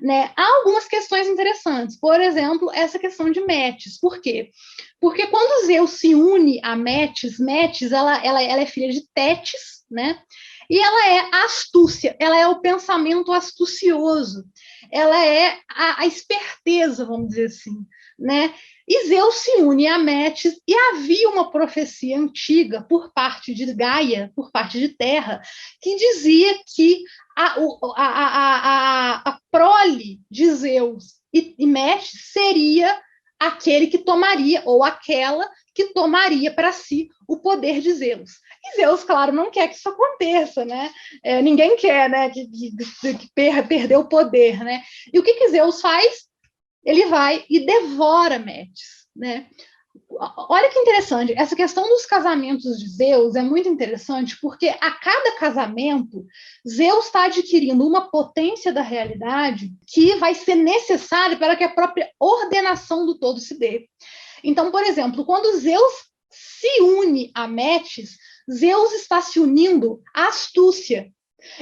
Né? Há algumas questões interessantes, por exemplo, essa questão de Metis. Por quê? Porque quando Zeus se une a Metis, Metis ela é filha de Tétis, né? E ela é a astúcia, ela é o pensamento astucioso, ela é a esperteza, vamos dizer assim, né? E Zeus se une a Metis, e havia uma profecia antiga por parte de Gaia, por parte de Terra, que dizia que a prole de Zeus e Metis seria aquele que tomaria, ou aquela que tomaria para si o poder de Zeus. E Zeus, claro, não quer que isso aconteça, né? Ninguém quer, né, que perder o poder, né? E o que Zeus faz? Ele vai e devora Metis, né? Olha que interessante, essa questão dos casamentos de Zeus é muito interessante, porque a cada casamento, Zeus está adquirindo uma potência da realidade que vai ser necessária para que a própria ordenação do todo se dê. Então, por exemplo, quando Zeus se une a Metis, Zeus está se unindo à astúcia.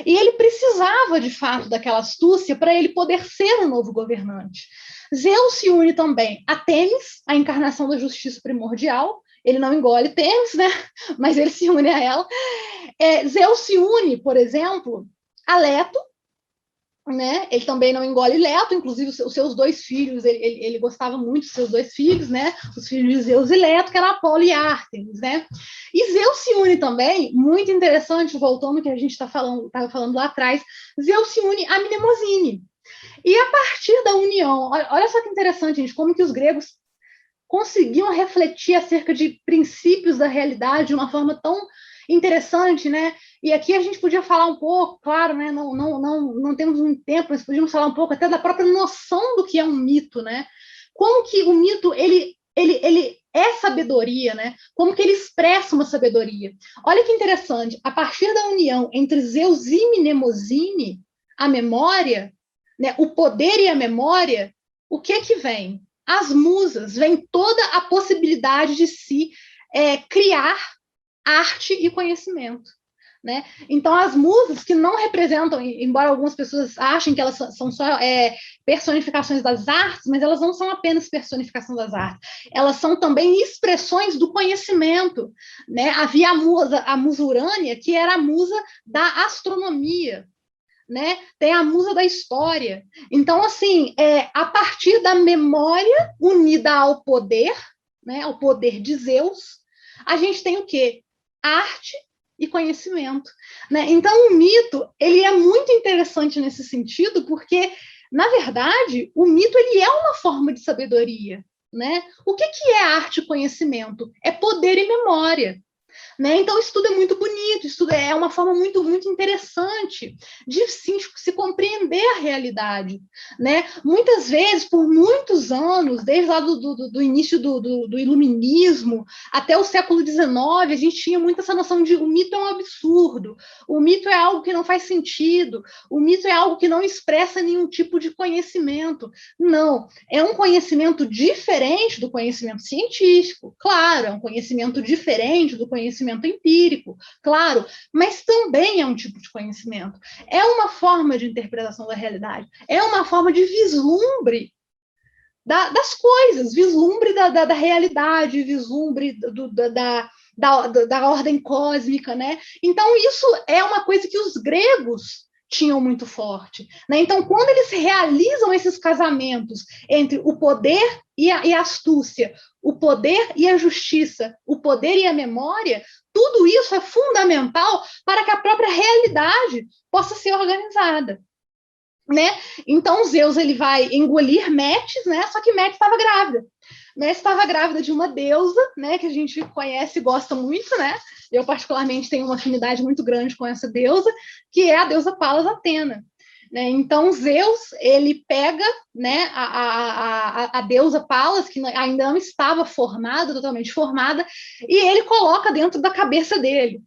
E ele precisava, de fato, daquela astúcia para ele poder ser o novo governante. Zeus se une também a Tênis, a encarnação da justiça primordial. Ele não engole Tênis, né? Mas ele se une a ela. Zeus se une, por exemplo, a Leto, né? Ele também não engole Leto, inclusive os seus dois filhos, ele gostava muito dos seus dois filhos, né? Os filhos de Zeus e Leto, que era Apolo e Ártemis, né? E Zeus se une também, muito interessante, voltando ao que a gente estava falando lá atrás, Zeus se une a Mnemosine. E a partir da união, olha só que interessante, gente, como que os gregos conseguiam refletir acerca de princípios da realidade de uma forma tão interessante, né? E aqui a gente podia falar um pouco, claro, né? Não temos muito tempo, mas podíamos falar um pouco até da própria noção do que é um mito, né? Como que o mito ele é sabedoria, né? Como que ele expressa uma sabedoria? Olha que interessante, a partir da união entre Zeus e Mnemosine, a memória, né? O poder e a memória, o que vem? As musas, vem toda a possibilidade de se criar arte e conhecimento. Né? Então, as musas, que não representam, embora algumas pessoas achem que elas são só personificações das artes, mas elas não são apenas personificação das artes, elas são também expressões do conhecimento. Né? Havia a musa Urânia, que era a musa da astronomia. Né? Tem a musa da história. Então, assim, a partir da memória unida ao poder, né, ao poder de Zeus, a gente tem o quê? Arte e conhecimento. Né? Então, o mito ele é muito interessante nesse sentido, porque, na verdade, o mito ele é uma forma de sabedoria. Né? O que é arte e conhecimento? É poder e memória. Né? Então, isso tudo é muito bonito, isso tudo é uma forma muito, muito interessante de se compreender a realidade. Né? Muitas vezes, por muitos anos, desde lá do início do iluminismo até o século XIX, a gente tinha muito essa noção de o mito é um absurdo, o mito é algo que não faz sentido, o mito é algo que não expressa nenhum tipo de conhecimento. Não, é um conhecimento diferente do conhecimento científico, claro, é um conhecimento diferente do conhecimento empírico, claro, mas também é um tipo de conhecimento. É uma forma de interpretação da realidade, é uma forma de vislumbre das coisas, vislumbre da realidade, vislumbre da ordem cósmica, né? Então, isso é uma coisa que os gregos tinham muito forte. Né? Então, quando eles realizam esses casamentos entre o poder e a astúcia, o poder e a justiça, o poder e a memória, tudo isso é fundamental para que a própria realidade possa ser organizada. Né? Então, Zeus ele vai engolir Metis, né? Só que Metis estava grávida. Metis estava grávida de uma deusa, né? Que a gente conhece e gosta muito, né? Eu, particularmente, tenho uma afinidade muito grande com essa deusa, que é a deusa Palas Atena. Né? Então, Zeus, ele pega, né, a deusa Palas, que ainda não estava formada, totalmente formada, e ele coloca dentro da cabeça dele.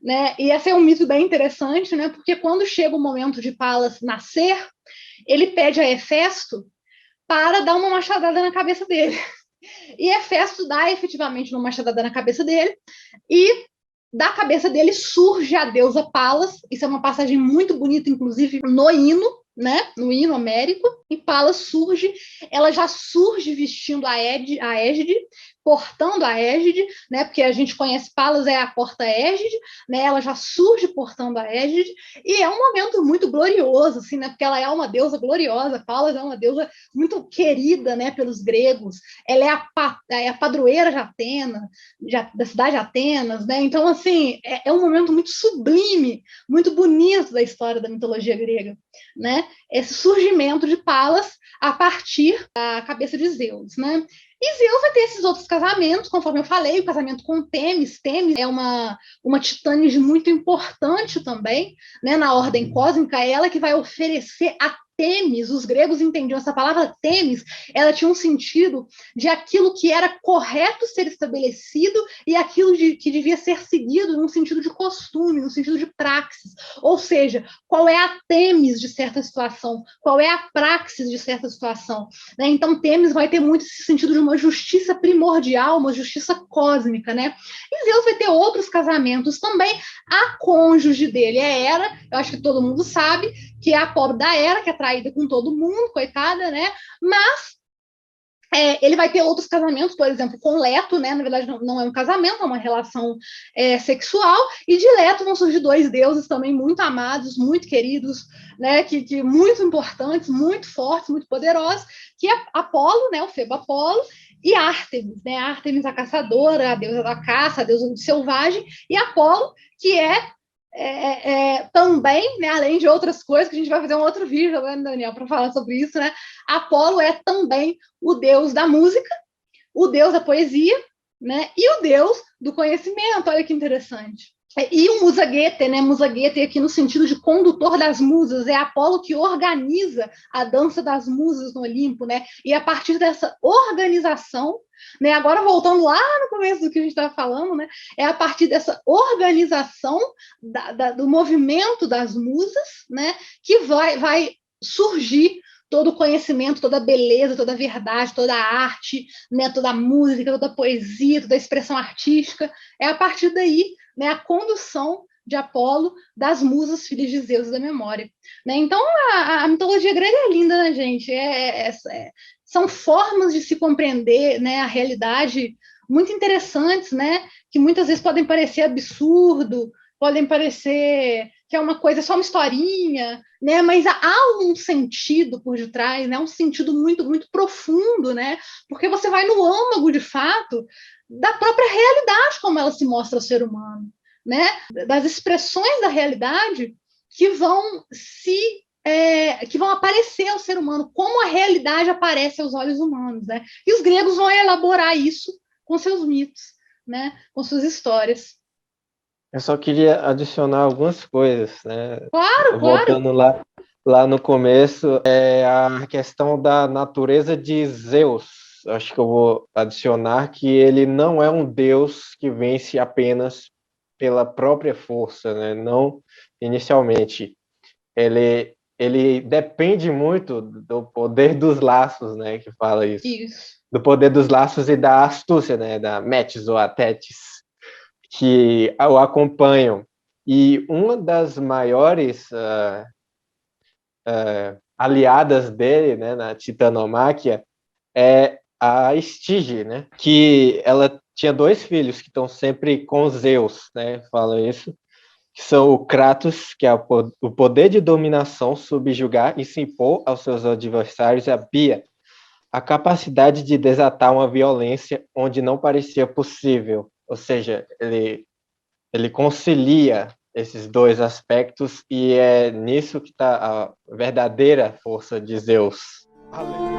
Né? E esse é um mito bem interessante, né? Porque quando chega o momento de Palas nascer, ele pede a Hefesto para dar uma machadada na cabeça dele. E Hefesto dá efetivamente uma machadada na cabeça dele, e da cabeça dele surge a deusa Palas. Isso é uma passagem muito bonita, inclusive, no hino, né? No hino homérico. E Palas surge, ela já surge vestindo a égide, portando a égide, né? Porque a gente conhece Palas é a porta-égide, né? Ela já surge portando a égide, e é um momento muito glorioso, assim, né? Porque ela é uma deusa gloriosa. Palas é uma deusa muito querida, né? Pelos gregos. Ela é a padroeira de Atenas, da cidade de Atenas, né? Então, assim, é um momento muito sublime, muito bonito da história da mitologia grega, né? Esse surgimento de Palas a partir da cabeça de Zeus, né? E Zeus vai ter esses outros casamentos, conforme eu falei, o casamento com Temis. Temis é uma titânide muito importante também, né, na ordem cósmica, é ela que vai oferecer a Temis. Os gregos entendiam essa palavra Temis, ela tinha um sentido de aquilo que era correto ser estabelecido e aquilo que devia ser seguido num sentido de costume, num sentido de praxis. Ou seja, qual é a Temis de certa situação, qual é a praxis de certa situação, né? Então, Temis vai ter muito esse sentido de uma justiça primordial, uma justiça cósmica, né? E Zeus vai ter outros casamentos também. A cônjuge dele é Hera, eu acho que todo mundo sabe, que é a pobre da Hera, que é traída com todo mundo, coitada, né? Mas ele vai ter outros casamentos, por exemplo, com Leto, né? Na verdade, não é um casamento, é uma relação sexual, e de Leto vão surgir dois deuses também muito amados, muito queridos, né? Que muito importantes, muito fortes, muito poderosos, que é Apolo, né? O Febo Apolo, e Ártemis, né? Ártemis, a caçadora, a deusa da caça, a deusa do selvagem, e Apolo, que também, né, além de outras coisas, que a gente vai fazer um outro vídeo, né, Daniel, para falar sobre isso, né? Apolo é também o deus da música, o deus da poesia, né? E o deus do conhecimento. Olha que interessante. E o Musa Geter, né? Musa Geter aqui no sentido de condutor das musas, é Apolo que organiza a dança das musas no Olimpo, né? E a partir dessa organização, né? Agora voltando lá no começo do que a gente estava falando, né? É a partir dessa organização do movimento das musas, né? Que vai surgir todo o conhecimento, toda a beleza, toda a verdade, toda a arte, né? Toda a música, toda a poesia, toda a expressão artística. É a partir daí, né, a condução de Apolo das musas filhas de Zeus da memória, né? Então a mitologia grega é linda, né, gente? São formas de se compreender, né, a realidade muito interessantes, né? Que muitas vezes podem parecer absurdo, podem parecer que é uma coisa, só uma historinha, né? Mas há um sentido por detrás, né? Um sentido muito, muito profundo, né? Porque você vai no âmago, de fato, da própria realidade como ela se mostra ao ser humano, né? Das expressões da realidade que vão que vão aparecer ao ser humano, como a realidade aparece aos olhos humanos, né? E os gregos vão elaborar isso com seus mitos, né? Com suas histórias. Eu só queria adicionar algumas coisas, né? Claro, claro. Voltando lá no começo, a questão da natureza de Zeus. Acho que eu vou adicionar que ele não é um deus que vence apenas pela própria força, né? Não inicialmente. Ele depende muito do poder dos laços, né? Que fala isso. Isso. Do poder dos laços e da astúcia, né? Da Metis ou a Tétis, que o acompanham. E uma das maiores aliadas dele, né, na titanomáquia, é a Estige, né, que ela tinha dois filhos que estão sempre com Zeus, né, fala isso, que são o Kratos, que é o poder de dominação, subjugar e se impor aos seus adversários, e a Bia, a capacidade de desatar uma violência onde não parecia possível, ou seja, ele concilia esses dois aspectos e é nisso que está a verdadeira força de Zeus. Aleluia.